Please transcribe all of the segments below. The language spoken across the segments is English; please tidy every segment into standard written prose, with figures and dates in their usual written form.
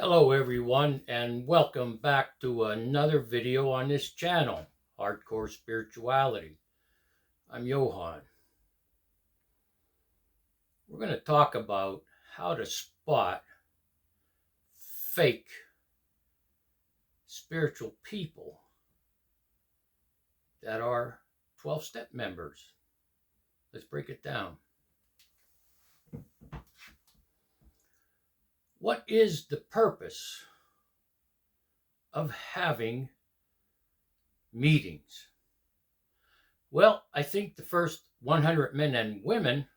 Hello everyone, and welcome back to another video on this channel, Hardcore Spirituality. I'm Johan. We're going to talk about how to spot fake spiritual people that are 12-step members. Let's break it down. What is the purpose of having meetings? Well, I think the first 100 men and women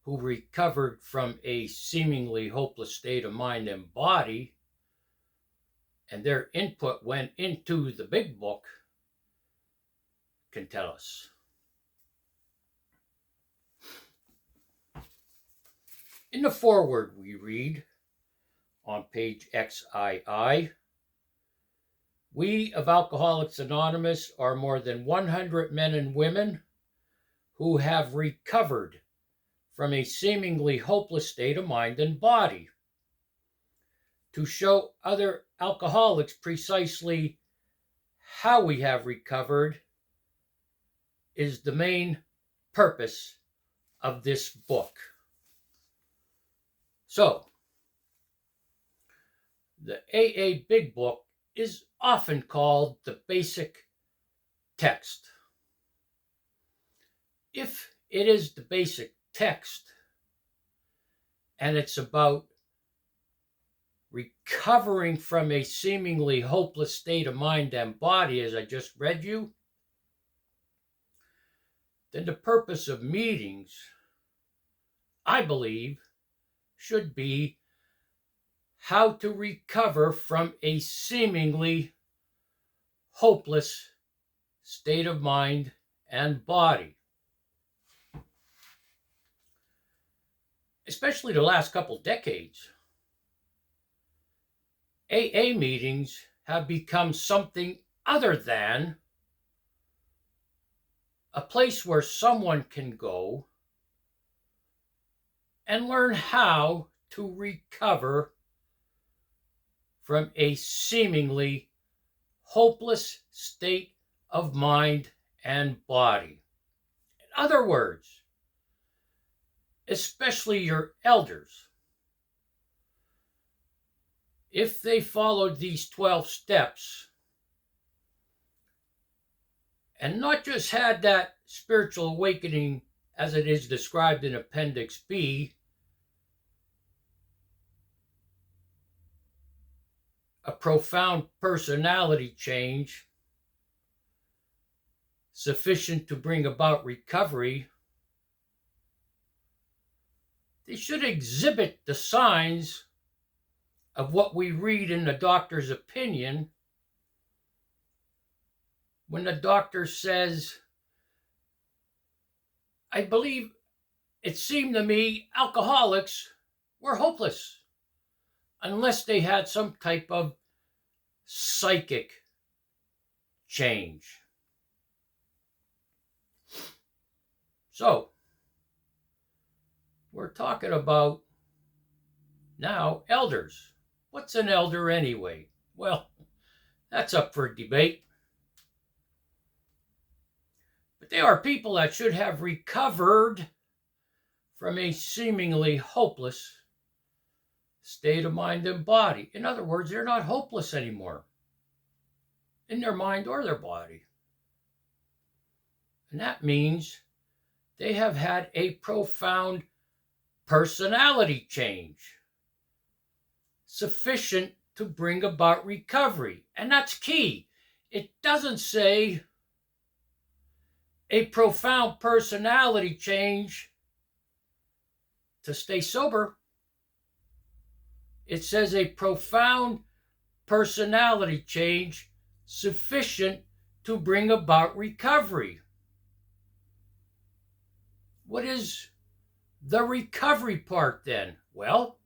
who recovered from a seemingly hopeless state of mind and body, and their input went into the big book, can tell us. In the foreword we read on page XII, we of Alcoholics Anonymous are more than 100 men and women who have recovered from a seemingly hopeless state of mind and body. To show other alcoholics precisely how we have recovered is the main purpose of this book. So, the AA Big Book is often called the basic text. If it is the basic text and it's about recovering from a seemingly hopeless state of mind and body, as I just read you, then the purpose of meetings, I believe, should be how to recover from a seemingly hopeless state of mind and body. Especially the last couple decades, AA meetings have become something other than a place where someone can go and learn how to recover from a seemingly hopeless state of mind and body. In other words, especially your elders, if they followed these 12 steps and not just had that spiritual awakening as it is described in Appendix B, a profound personality change sufficient to bring about recovery, they should exhibit the signs of what we read in the doctor's opinion when the doctor says, I believe it seemed to me alcoholics were hopeless, unless they had some type of psychic change. So, we're talking about now elders. What's an elder anyway? Well, that's up for debate. But they are people that should have recovered from a seemingly hopeless state of mind and body. In other words, they're not hopeless anymore in their mind or their body. And that means they have had a profound personality change sufficient to bring about recovery. And that's key. It doesn't say a profound personality change to stay sober. It says a profound personality change sufficient to bring about recovery. What is the recovery part then? Well,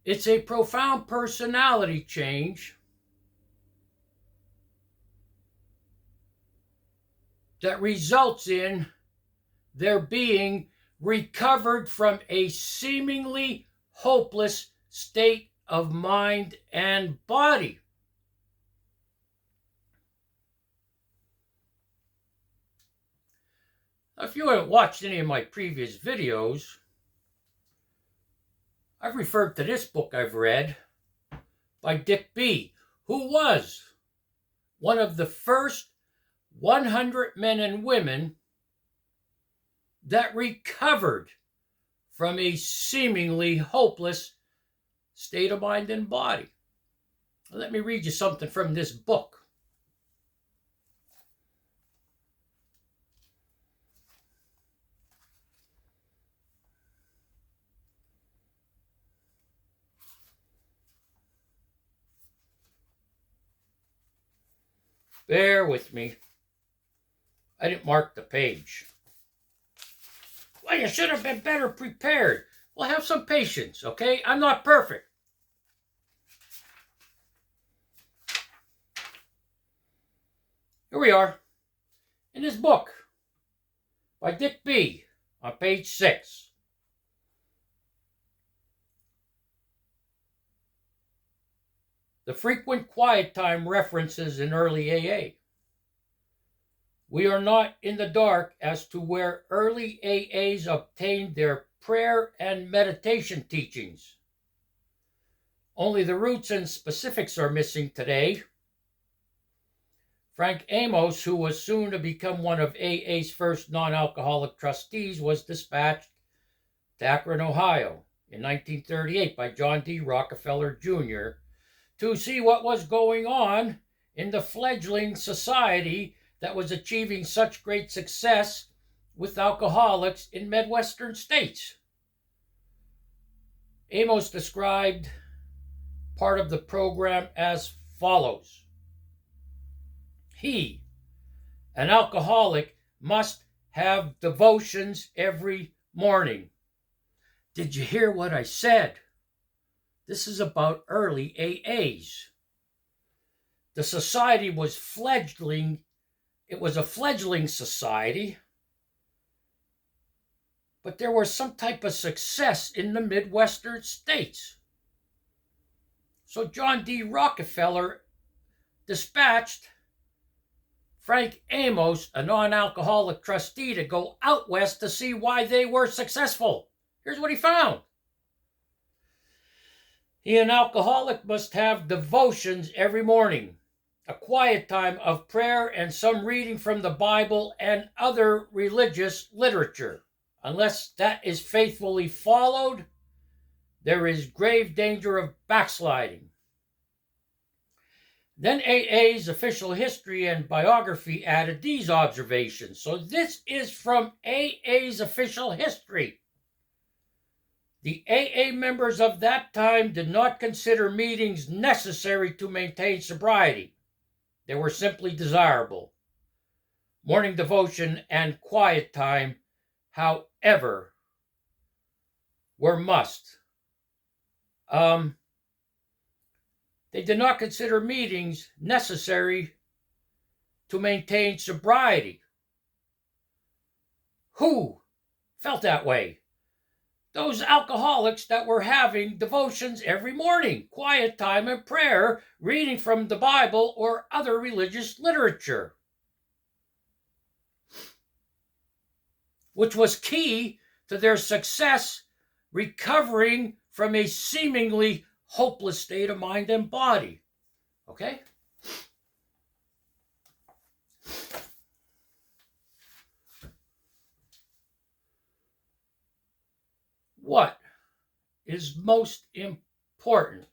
it's a profound personality change that results in their being recovered from a seemingly hopeless state of mind and body. If you haven't watched any of my previous videos, I've referred to this book I've read by Dick B., who was one of the first 100 men and women that recovered from a seemingly hopeless state of mind and body. Let me read you something from this book. Bear with me. I didn't mark the page. Well, you should have been better prepared. Well, have some patience, okay? I'm not perfect. Here we are in this book by Dick B. on page 6. The frequent quiet time references in early AA. We are not in the dark as to where early AAs obtained their prayer and meditation teachings. Only the roots and specifics are missing today. Frank Amos, who was soon to become one of AA's first non-alcoholic trustees, was dispatched to Akron, Ohio in 1938 by John D. Rockefeller Jr. to see what was going on in the fledgling society that was achieving such great success with alcoholics in Midwestern states. Amos described part of the program as follows. He, an alcoholic, must have devotions every morning. Did you hear what I said? This is about early AAs. The society was fledgling. It was a fledgling society, but there was some type of success in the Midwestern states. So John D. Rockefeller dispatched Frank Amos, a non-alcoholic trustee, to go out west to see why they were successful. Here's what he found. An alcoholic must have devotions every morning, a quiet time of prayer and some reading from the Bible and other religious literature. Unless that is faithfully followed, there is grave danger of backsliding. Then AA's official history and biography added these observations. So this is from AA's official history. The AA members of that time did not consider meetings necessary to maintain sobriety. They were simply desirable. Morning devotion and quiet time, however, were must. They did not consider meetings necessary to maintain sobriety. Who felt that way? Those alcoholics that were having devotions every morning, quiet time and prayer, reading from the Bible or other religious literature, which was key to their success recovering from a seemingly hopeless state of mind and body. Okay? What is most important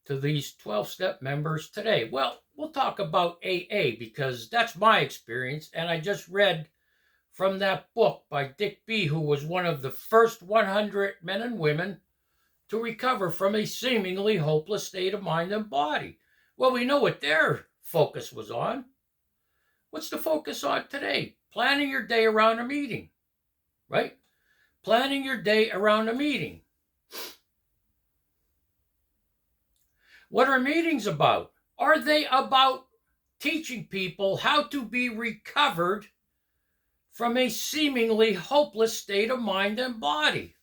to these 12-step members today? Well, we'll talk about AA because that's my experience, and I just read from that book by Dick B., who was one of the first 100 men and women to recover from a seemingly hopeless state of mind and body. Well, we know what their focus was on. What's the focus on today? Planning your day around a meeting, right? Planning your day around a meeting. What are meetings about? Are they about teaching people how to be recovered from a seemingly hopeless state of mind and body.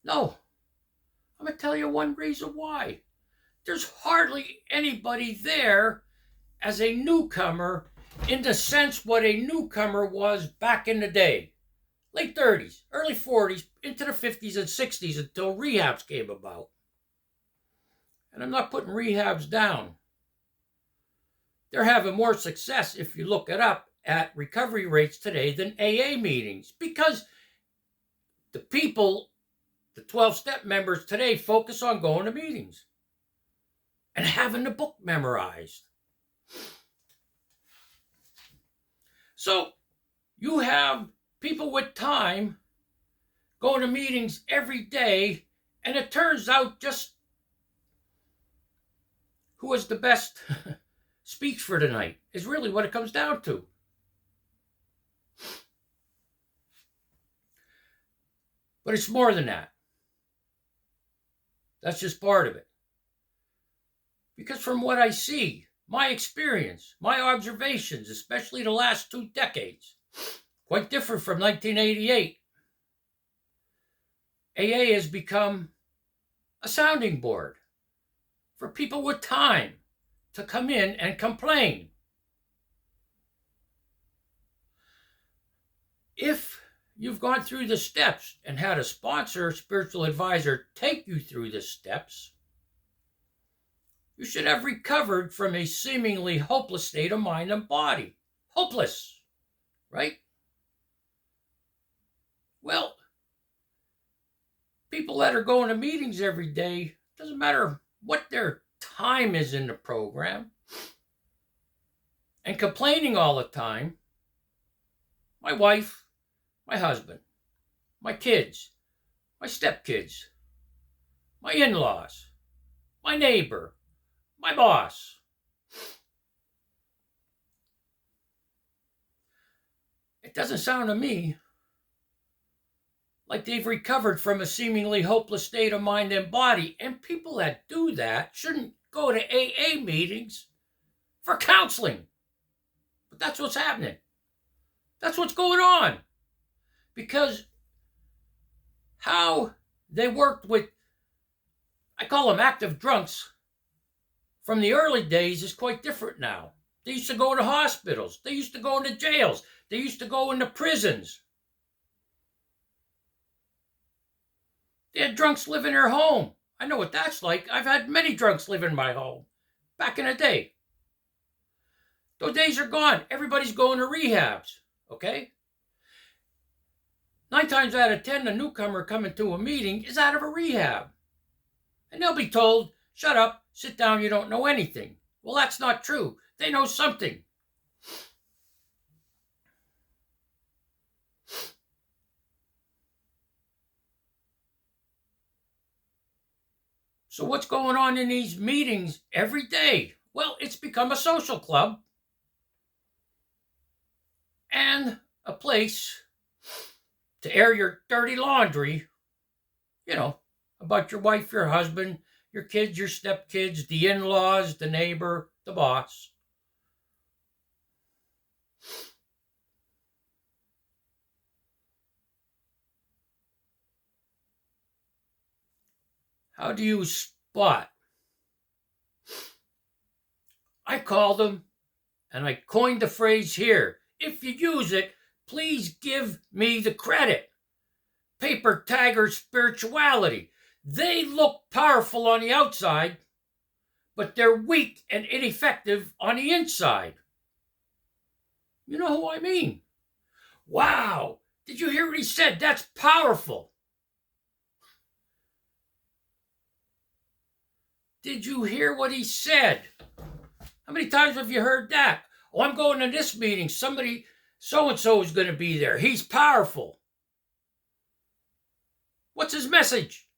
No, I'm going to tell you one reason why. There's hardly anybody there as a newcomer in the sense what a newcomer was back in the day. Late 30s, early 40s, into the 50s and 60s until rehabs came about. And I'm not putting rehabs down. They're having more success, if you look it up, at recovery rates today than AA meetings, because the people, the 12-step members today, focus on going to meetings and having the book memorized. So you have people with time going to meetings every day, and it turns out just who has the best speech for tonight is really what it comes down to. But it's more than that. That's just part of it. Because from what I see, my experience, my observations, especially the last 2 decades, quite different from 1988. AA has become a sounding board for people with time to come in and complain. If you've gone through the steps and had a sponsor, spiritual advisor, take you through the steps, you should have recovered from a seemingly hopeless state of mind and body. Hopeless, right? Well, people that are going to meetings every day, doesn't matter what their time is in the program, and complaining all the time, my wife, my husband, my kids, my stepkids, my in-laws, my neighbor, my boss. It doesn't sound to me like they've recovered from a seemingly hopeless state of mind and body. And people that do that shouldn't go to AA meetings for counseling. But that's what's happening. That's what's going on. Because how they worked with, I call them active drunks, from the early days is quite different now. They used to go to hospitals. They used to go into jails. They used to go into prisons. They had drunks live in their home. I know what that's like. I've had many drunks live in my home back in the day. Those days are gone. Everybody's going to rehabs, okay? 9 times out of 10, the newcomer coming to a meeting is out of a rehab. And they'll be told, shut up, sit down, you don't know anything. Well, that's not true. They know something. So what's going on in these meetings every day? Well, it's become a social club and a place to air your dirty laundry, about your wife, your husband, your kids, your stepkids, the in-laws, the neighbor, the boss. How do you spot? I call them, and I coined the phrase here. If you use it, please give me the credit. Paper tiger spirituality. They look powerful on the outside, but they're weak and ineffective on the inside. You know who I mean? Wow, did you hear what he said? That's powerful. Did you hear what he said? How many times have you heard that? Oh, I'm going to this meeting. Somebody, so-and-so is going to be there. He's powerful. What's his message?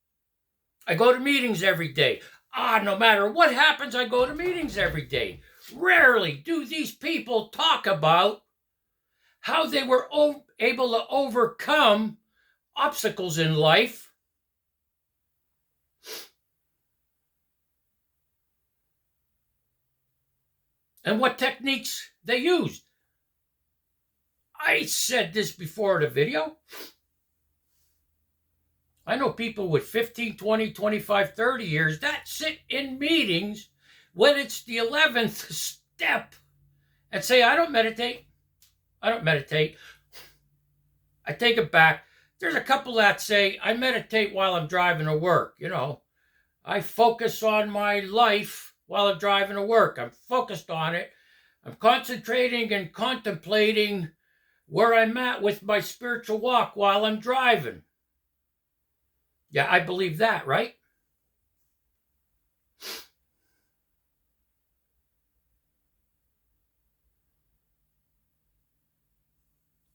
I go to meetings every day. No matter what happens, I go to meetings every day. Rarely do these people talk about how they were able to overcome obstacles in life. And what techniques they used. I said this before the video. I know people with 15, 20, 25, 30 years that sit in meetings when it's the 11th step and say, I don't meditate. I don't meditate. I take it back. There's a couple that say, I meditate while I'm driving to work. I focus on my life while I'm driving to work. I'm focused on it. I'm concentrating and contemplating where I'm at with my spiritual walk while I'm driving. Yeah, I believe that, right?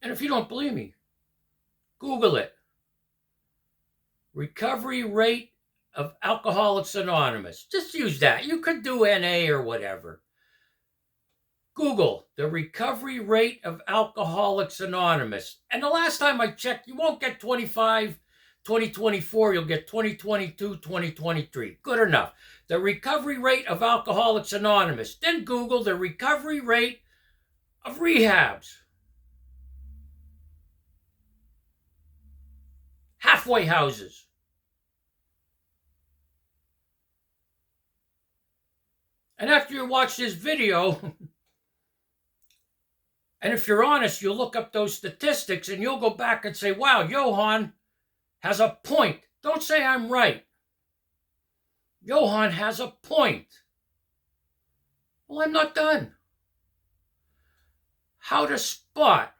And if you don't believe me, Google it. Recovery rate of Alcoholics Anonymous. Just use that. You could do NA or whatever. Google the recovery rate of Alcoholics Anonymous. And the last time I checked, you won't get 2024, you'll get 2022, 2023. Good enough. The recovery rate of Alcoholics Anonymous. Then Google the recovery rate of rehabs. Halfway houses. And after you watch this video, and if you're honest, you'll look up those statistics and you'll go back and say, wow, Johan has a point. Don't say I'm right. Johan has a point. Well, I'm not done. How to spot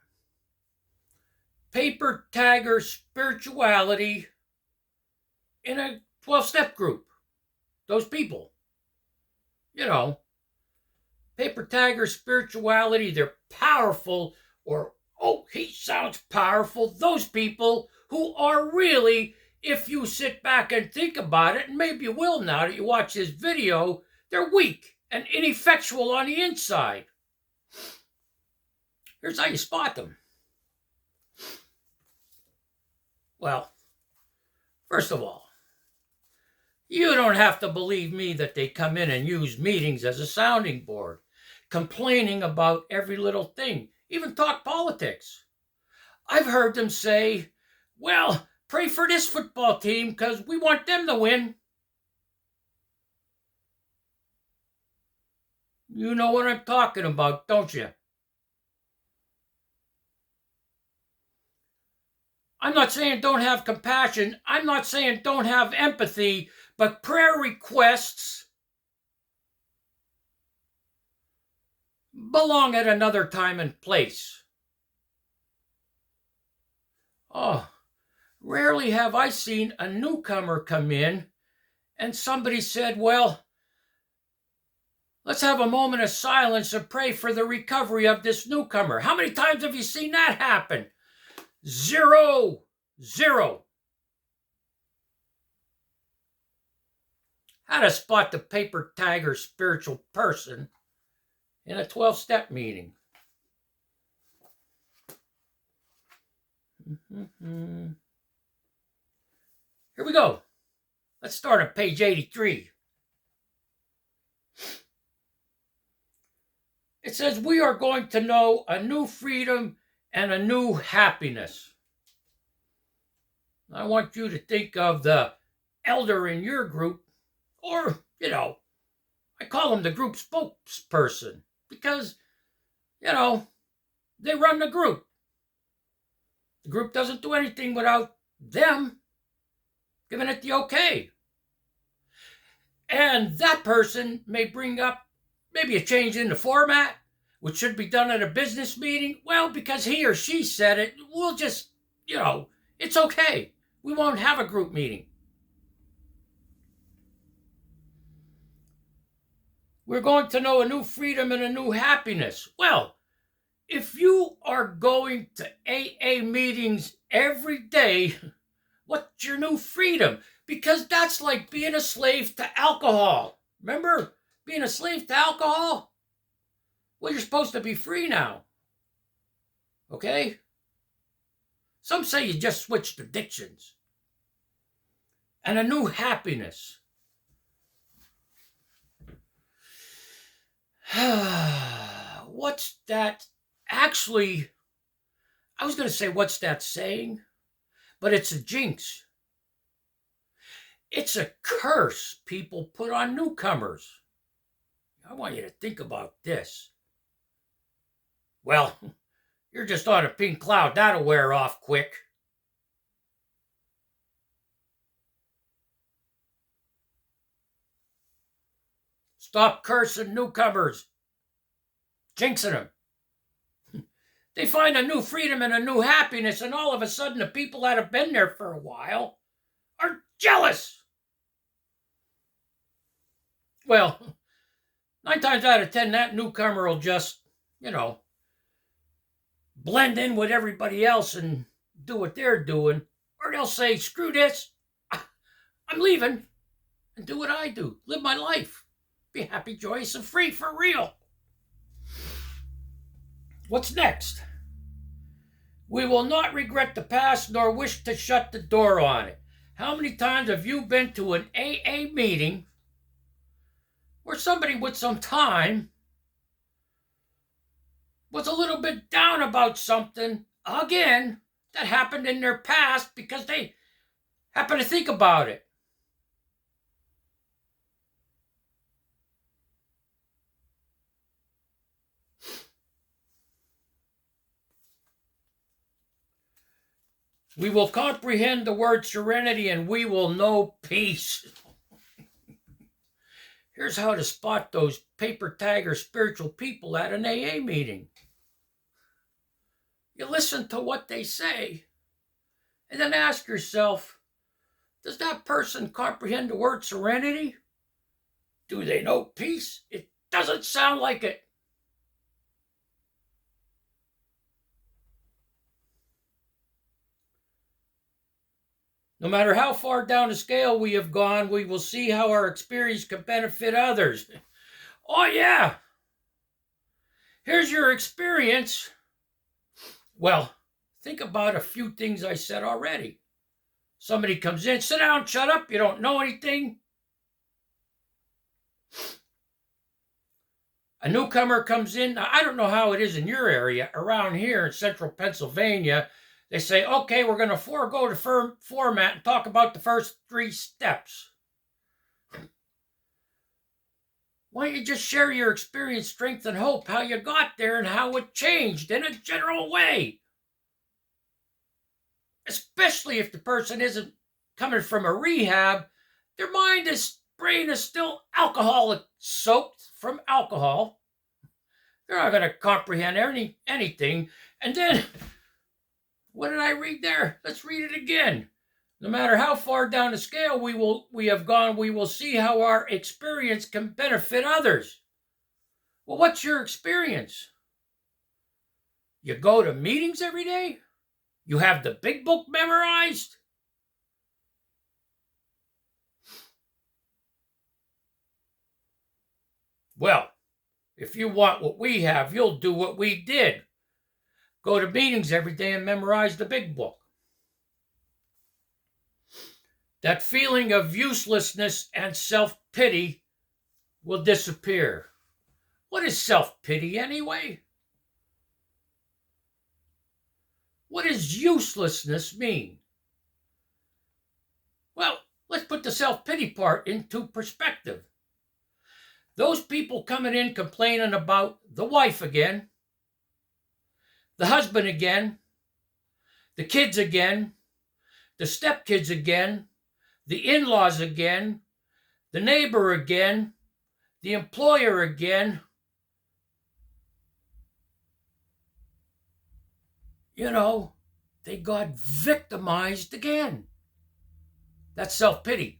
paper tagger spirituality in a 12-step group. Those people. Paper tagger spirituality, they're powerful, or, oh, he sounds powerful. Those people who are really, if you sit back and think about it, and maybe you will now that you watch this video, they're weak and ineffectual on the inside. Here's how you spot them. Well, first of all, you don't have to believe me that they come in and use meetings as a sounding board, complaining about every little thing, even talk politics. I've heard them say, well, pray for this football team because we want them to win. You know what I'm talking about, don't you? I'm not saying don't have compassion. I'm not saying don't have empathy, but prayer requests belong at another time and place. Oh, rarely have I seen a newcomer come in and somebody said, well, let's have a moment of silence and pray for the recovery of this newcomer. How many times have you seen that happen? Zero. How to spot the paper tagger spiritual person in a 12-step meeting. Here we go. Let's start on page 83. It says, we are going to know a new freedom and a new happiness. I want you to think of the elder in your group, or, I call him the group spokesperson because, they run the group. The group doesn't do anything without them giving it the okay. And that person may bring up maybe a change in the format, which should be done at a business meeting. Well, because he or she said it, we'll just, it's okay. We won't have a group meeting. We're going to know a new freedom and a new happiness. Well, if you are going to AA meetings every day, what's your new freedom? Because that's like being a slave to alcohol. Remember being a slave to alcohol? Well, you're supposed to be free now. Okay? Some say you just switched addictions. And a new happiness. What's that? Actually, I was going to say, what's that saying? But it's a jinx. It's a curse people put on newcomers. I want you to think about this. Well, you're just on a pink cloud. That'll wear off quick. Stop cursing newcomers. Jinxing them. They find a new freedom and a new happiness, and all of a sudden the people that have been there for a while are jealous. Well, 9 times out of 10, that newcomer will just, blend in with everybody else and do what they're doing. Or they'll say, screw this, I'm leaving, and do what I do. Live my life. Be happy, joyous, and free for real. What's next? We will not regret the past nor wish to shut the door on it. How many times have you been to an AA meeting where somebody with some time was a little bit down about something, again, that happened in their past because they happened to think about it? We will comprehend the word serenity and we will know peace. Here's how to spot those paper tag or spiritual people at an AA meeting. You listen to what they say and then ask yourself, does that person comprehend the word serenity? Do they know peace? It doesn't sound like it. No matter how far down the scale we have gone, we will see how our experience can benefit others. Oh, yeah. Here's your experience. Well, think about a few things I said already. Somebody comes in, sit down, shut up, you don't know anything. A newcomer comes in. Now, I don't know how it is in your area. Around here in central Pennsylvania, they say, okay, we're going to forego the format and talk about the first 3 steps. Why don't you just share your experience, strength, and hope, how you got there and how it changed in a general way? Especially if the person isn't coming from a rehab, their brain is still alcoholic soaked from alcohol. They're not going to comprehend anything. And then, what did I read there? Let's read it again. No matter how far down the scale we have gone, we will see how our experience can benefit others. Well, what's your experience? You go to meetings every day? You have the big book memorized? Well, if you want what we have, you'll do what we did. Go to meetings every day and memorize the big book. That feeling of uselessness and self-pity will disappear. What is self-pity anyway? What does uselessness mean? Well, let's put the self-pity part into perspective. Those people coming in complaining about the wife again, the husband again, the kids again, the stepkids again, the in-laws again, the neighbor again, the employer again. They got victimized again. That's self-pity.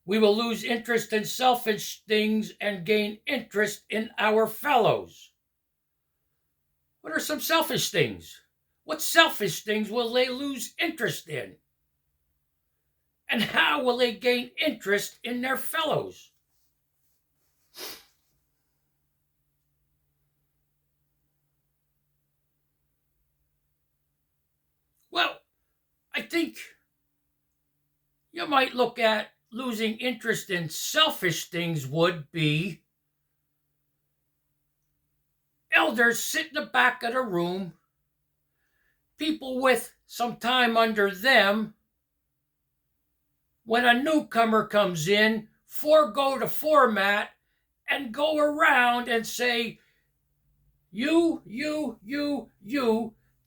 We will lose interest in selfish things and gain interest in our fellows. What are some selfish things? What selfish things will they lose interest in? And how will they gain interest in their fellows? Well, I think you might look at losing interest in selfish things would be elders sit in the back of the room, people with some time under them. When a newcomer comes in, forego the format and go around and say, you,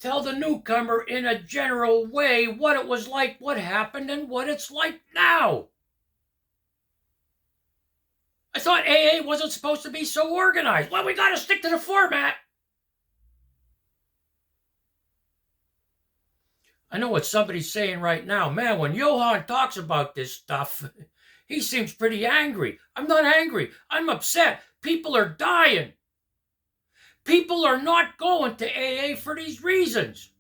tell the newcomer in a general way what it was like, what happened, and what it's like now. I thought AA wasn't supposed to be so organized. Well, we got to stick to the format. I know what somebody's saying right now. Man, when Johan talks about this stuff, he seems pretty angry. I'm not angry. I'm upset. People are dying. People are not going to AA for these reasons.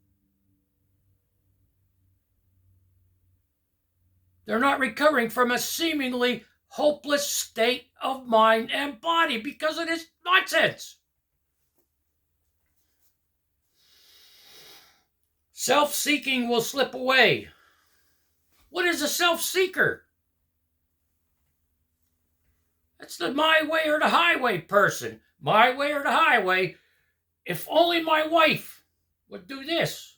They're not recovering from a seemingly hopeless state of mind and body because of this nonsense. Self-seeking will slip away. What is a self-seeker? That's the my way or the highway person. My way or the highway. If only my wife would do this.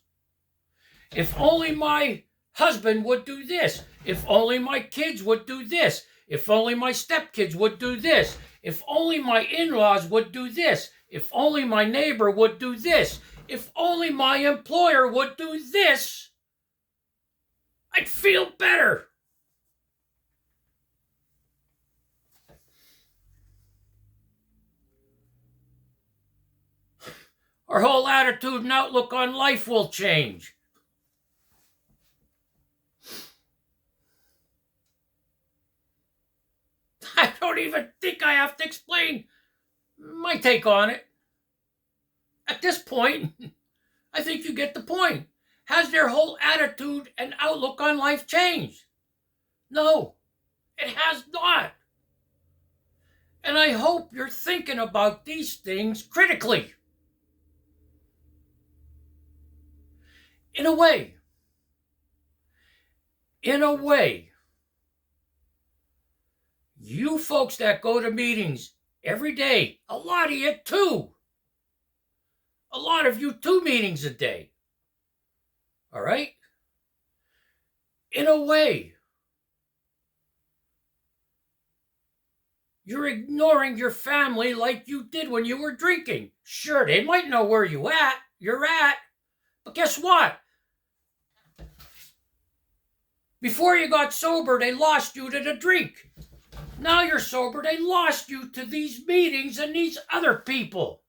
If only my husband would do this. If only my kids would do this. If only my stepkids would do this. If only my in-laws would do this. If only my neighbor would do this. If only my employer would do this, I'd feel better. Our whole attitude and outlook on life will change. I don't even think I have to explain my take on it. At this point, I think you get the point. Has their whole attitude and outlook on life changed? No, it has not. And I hope you're thinking about these things critically. In a way, you folks that go to meetings every day, a lot of you too. A lot of you 2 meetings a day. All right? In a way, you're ignoring your family like you did when you were drinking. Sure, they might know where you're at, but guess what? Before you got sober, they lost you to the drink. Now you're sober, they lost you to these meetings and these other people.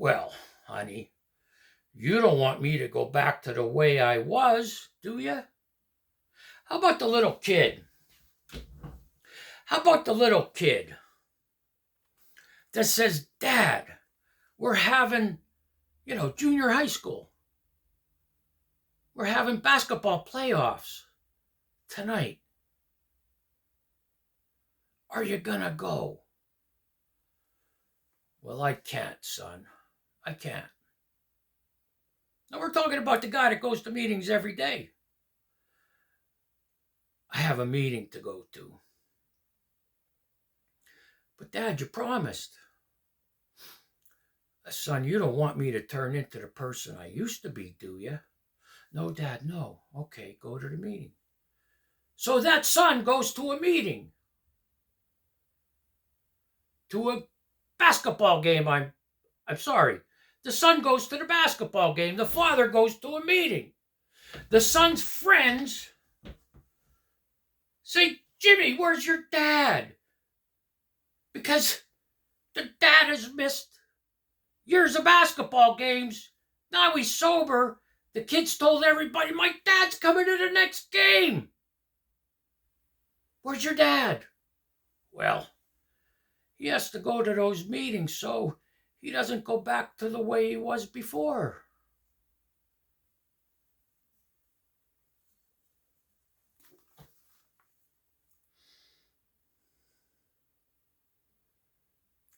Well, honey, you don't want me to go back to the way I was, do you? How about the little kid? How about the little kid that says, Dad, we're having, junior high school. We're having basketball playoffs tonight. Are you gonna go? Well, I can't, son. I can't. Now we're talking about the guy that goes to meetings every day. I have a meeting to go to. But Dad, you promised. Son, you don't want me to turn into the person I used to be, do you? No, Dad, no. Okay, go to the meeting. So that son goes to a meeting. To a basketball game, I'm sorry. The son goes to the basketball game. The father goes to a meeting. The son's friends say, Jimmy, where's your dad? Because the dad has missed years of basketball games. Now he's sober. The kids told everybody, my dad's coming to the next game. Where's your dad? Well, he has to go to those meetings so he doesn't go back to the way he was before.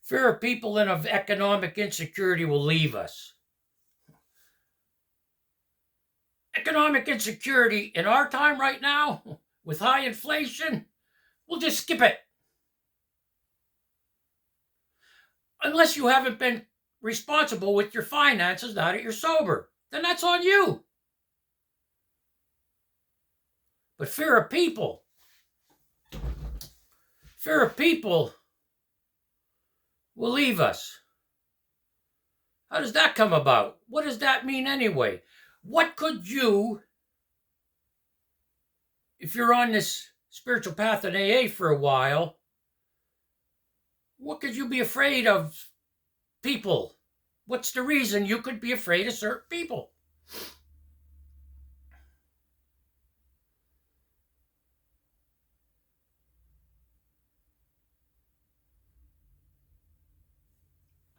Fear of people and of economic insecurity will leave us. Economic insecurity in our time right now, with high inflation, we'll just skip it. Unless you haven't been responsible with your finances now that you're sober. Then that's on you. But fear of people will leave us. How does that come about? What does that mean anyway? What could you, if you're on this spiritual path in AA for a while, what could you be afraid of people? What's the reason you could be afraid of certain people?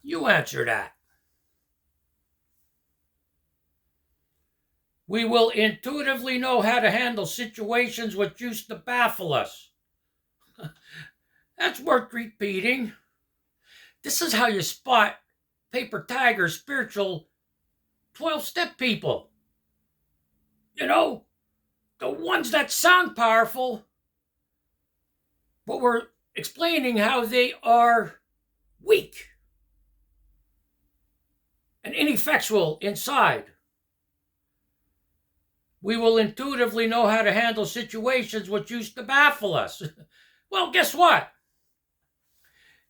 You answer that. We will intuitively know how to handle situations which used to baffle us. That's worth repeating. This is how you spot paper tiger spiritual 12-step people. You know, the ones that sound powerful, but we're explaining how they are weak and ineffectual inside. We will intuitively know how to handle situations which used to baffle us. Well, guess what?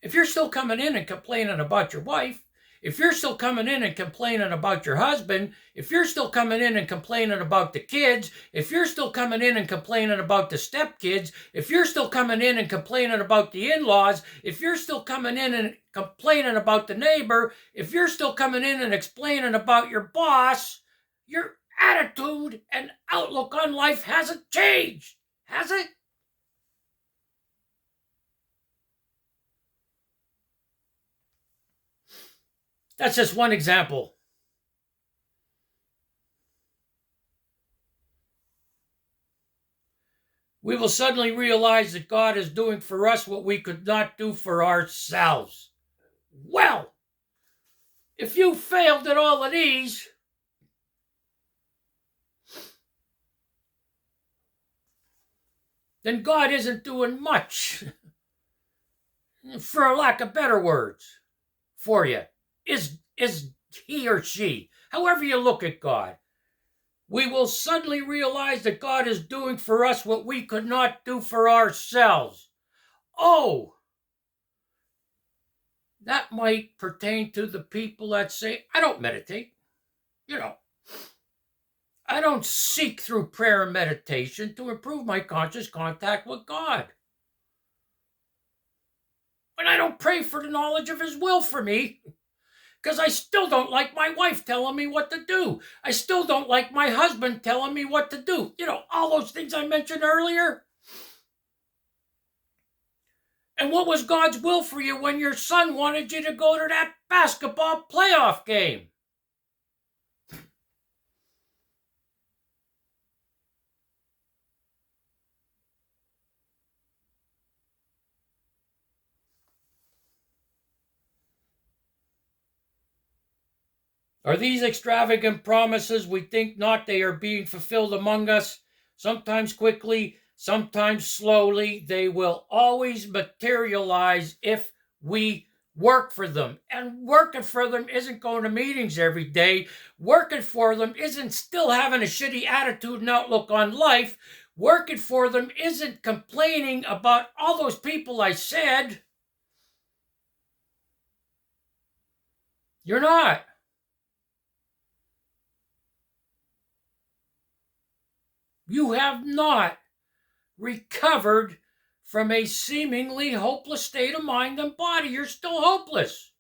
If you're still coming in and complaining about your wife, if you're still coming in and complaining about your husband, if you're still coming in and complaining about the kids, if you're still coming in and complaining about the stepkids, if you're still coming in and complaining about the in-laws, if you're still coming in and complaining about the neighbor, if you're still coming in and explaining about your boss, your attitude and outlook on life hasn't changed, has it? That's just one example. We will suddenly realize that God is doing for us what we could not do for ourselves. Well, if you failed at all of these, then God isn't doing much, for a lack of better words, for you. Is he or she, however you look at God. We will suddenly realize that God is doing for us what we could not do for ourselves. Oh, that might pertain to the people that say, I don't meditate. I don't seek through prayer and meditation to improve my conscious contact with God. And I don't pray for the knowledge of his will for me, because I still don't like my wife telling me what to do. I still don't like my husband telling me what to do. All those things I mentioned earlier. And what was God's will for you when your son wanted you to go to that basketball playoff game? Are these extravagant promises we think not they are being fulfilled among us, sometimes quickly, sometimes slowly? They will always materialize if we work for them. And working for them isn't going to meetings every day. Working for them isn't still having a shitty attitude and outlook on life. Working for them isn't complaining about all those people I said. You're not. You have not recovered from a seemingly hopeless state of mind and body. You're still hopeless.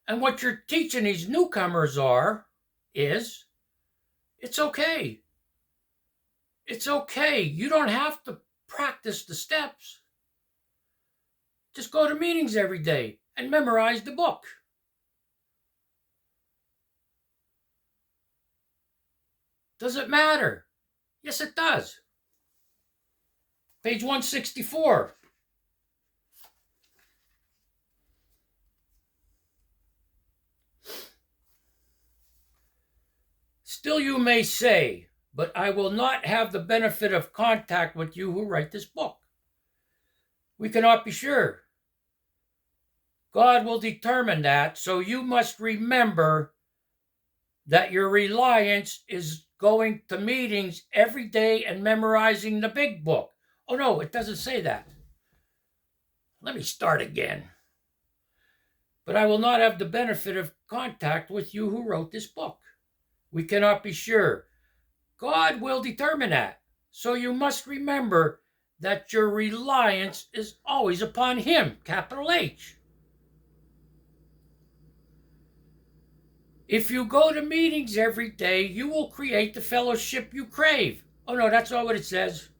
And what you're teaching these newcomers is, it's okay. It's okay. You don't have to practice the steps. Just go to meetings every day and memorize the book. Does it matter? Yes, it does. Page 164. Still you may say, but I will not have the benefit of contact with you who write this book. We cannot be sure. God will determine that, so you must remember that your reliance is going to meetings every day and memorizing the big book. Oh no, it doesn't say that. Let me start again. But I will not have the benefit of contact with you who wrote this book. We cannot be sure. God will determine that. So you must remember that your reliance is always upon Him, capital H. If you go to meetings every day, you will create the fellowship you crave. Oh no, that's not what it says.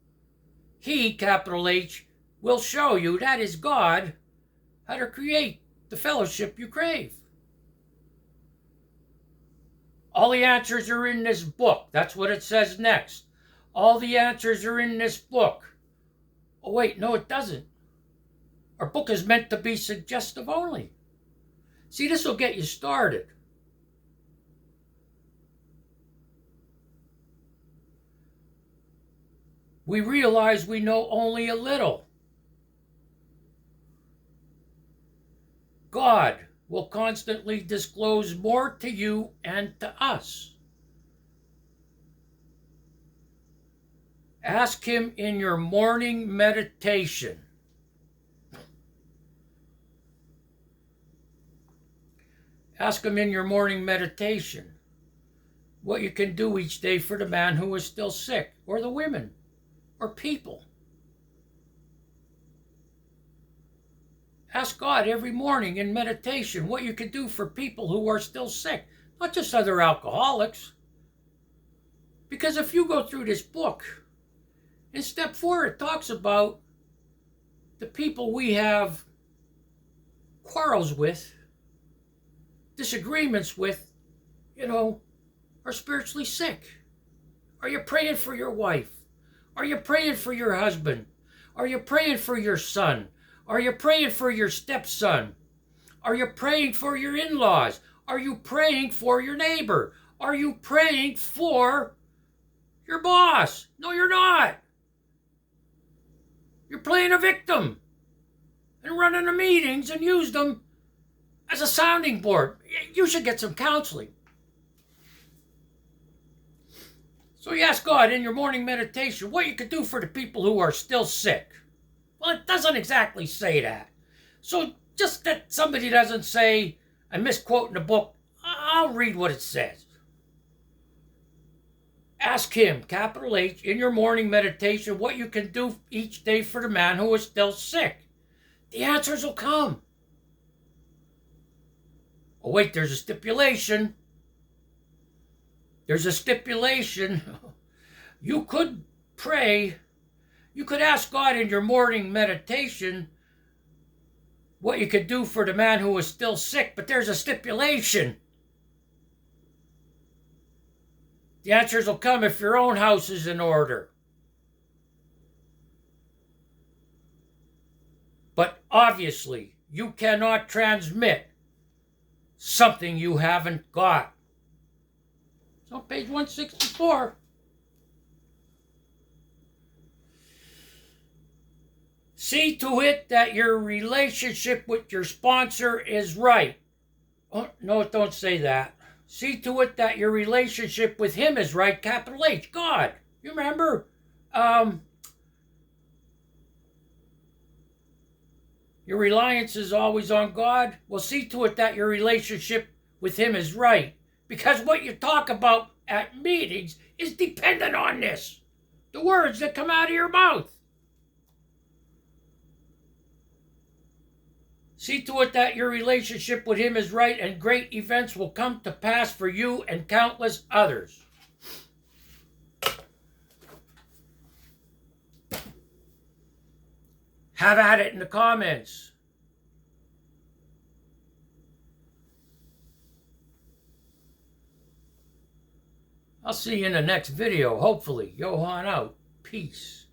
He, capital H, will show you, that is God, how to create the fellowship you crave. All the answers are in this book. That's what it says next. All the answers are in this book. Oh wait, no it doesn't. Our book is meant to be suggestive only. See, this will get you started. We realize we know only a little. God will constantly disclose more to you and to us. Ask Him in your morning meditation. Ask Him in your morning meditation what you can do each day for the man who is still sick, or the women, or people. Ask God every morning in meditation what you can do for people who are still sick, not just other alcoholics. Because if you go through this book, in step 4 it talks about the people we have quarrels with, disagreements with, are spiritually sick. Are you praying for your wife? Are you praying for your husband? Are you praying for your son? Are you praying for your stepson? Are you praying for your in-laws? Are you praying for your neighbor? Are you praying for your boss? No, you're not. You're playing a victim and running the meetings and use them as a sounding board. You should get some counseling. So you ask God in your morning meditation what you could do for the people who are still sick. Well, it doesn't exactly say that. So just that somebody doesn't say, I misquote in the book, I'll read what it says. Ask Him, capital H, in your morning meditation what you can do each day for the man who is still sick. The answers will come. Oh wait, there's a stipulation. There's a stipulation. You could pray, you could ask God in your morning meditation what you could do for the man who is still sick, but there's a stipulation. The answers will come if your own house is in order. But obviously, you cannot transmit something you haven't got. It's on page 164. See to it that your relationship with your sponsor is right. Oh, no, don't say that. See to it that your relationship with Him is right, capital H, God. You remember? Your reliance is always on God. Well, see to it that your relationship with Him is right. Because what you talk about at meetings is dependent on this. The words that come out of your mouth. See to it that your relationship with Him is right, and great events will come to pass for you and countless others. Have at it in the comments. I'll see you in the next video, hopefully. Johan out. Peace.